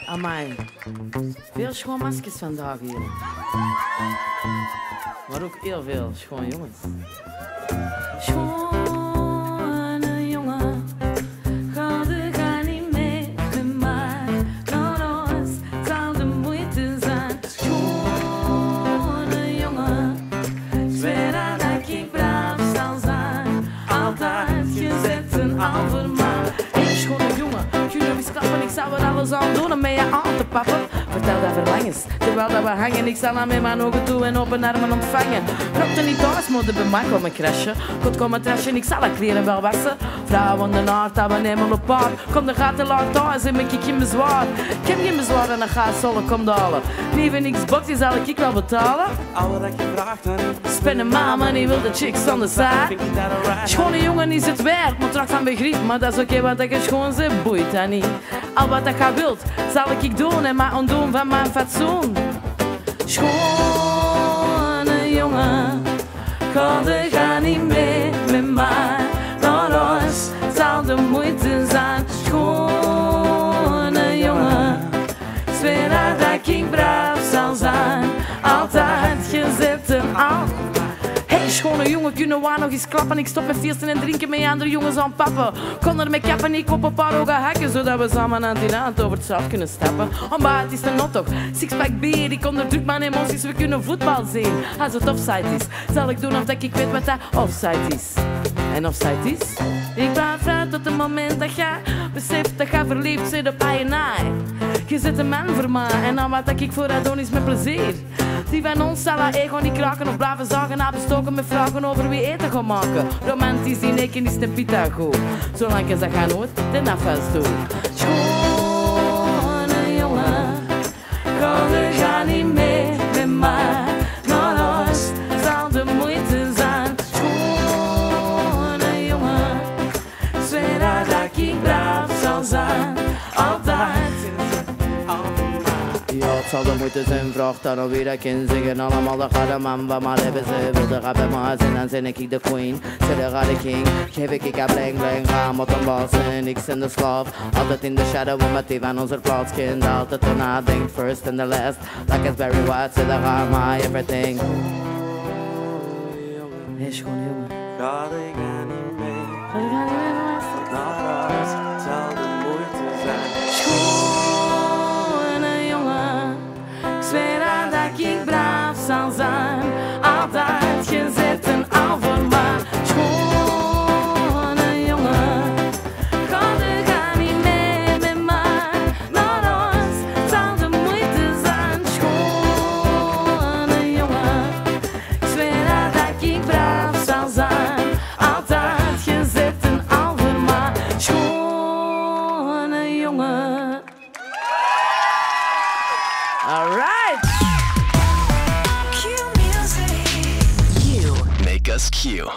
Amai, veel schoon maskers vandaag hier. Maar ook heel veel schoon jongens. Schone jongen, ga niet mee met mij. Naar ons zal de moeite zijn. Schone jongen, ik zweer dat ik braaf zal zijn. Altijd gezet en al voor mij. Hey, schone jongen, kunnen we klappen, ik zou er alles aan doen om mee je aan te pappen. Vertel dat verlangens, terwijl dat we hangen. Ik zal aan met mijn ogen toe en open armen ontvangen. Knopte niet thuis, maar bij mij komen crashen. God komen trashen, ik zal haar kleren wel wassen. Vrouwen de naart, dat we nemen op paard. Kom, dan gaat de laat thuis en maak ik geen bezwaar. Ik heb geen bezwaar en dan ga ik zullen kom dalen. Nieuwe Xbox, die zal ik wel betalen. Alle dat je vraagt, honey. Spenne mama, die wil de chicks on the side. Schone jongen is het werk, maar tracht van begrip. Maar dat is oké, wat ik schoon ze boeit dat niet. Al wat dat je wilt, zal ik doen en maar ontdoen van mijn fatsoen. Schone jongen, ga niet mee met mij. Naar huis zal de moeite zijn. Schone jongen, zweer dat ik braaf zal zijn. Altijd gezet en al. Hey, schone jongen, kunnen we nog eens klappen? Ik stop met feesten en drinken met andere jongens aan pappen. Kon er met kappen, ik op een paar ogen hakken, zodat we samen hand in hand over het strand kunnen stappen. Maar het is een notdog, sixpack bier, ik onderdruk mijn emoties, we kunnen voetbal zien. Als het offside is, zal ik doen of dat ik weet wat dat offside is. En offside is? Ik blijf vrij tot het moment dat jij beseft dat jij verliefd zit op I en I. Je zit een man voor mij en dan wat ik voor haar doen is met plezier. Die van ons zal haar ego niet kraken of blijven zagen na bestoken met vragen over wie eten gaan maken. Romantisch in eken is de pita goed, zolang je dat gaat nooit ten afwas doen. Schone jongen, ga niet mee met mij. Naar huis zal de moeite zijn. Schone jongen, zweer dat ik braaf zal zijn. Altijd. Ja, het zal de moeite zijn, vraag dan alweer dat kind zeggen. Allemaal dat gaat de man van mijn leven. Ze wil de rap bij mij zijn, dan ben ik de queen. Ze de gaat de king, geef ik een bling bling. Ga met een baas en ik ben de slaaf. Altijd in de shadow, omdat die van onze plaats kind. Altijd erna denkt first and the last. Like it's Barry White, ze de gaat my everything. Nee, schoon jongen. Ga niet mee. Ga niet mee, meester. Naar huis zal de moeite zijn. Ik zweer dat ik braaf zal zijn. Altijd gezet en al voor mij. Schone jongen, ga niet mee met mij. Naar ons zal de moeite zijn. Schone jongen, ik zweer dat ik braaf zal zijn. Altijd gezet en al voor mij. Schone jongen. All right. Q music. You make us Q.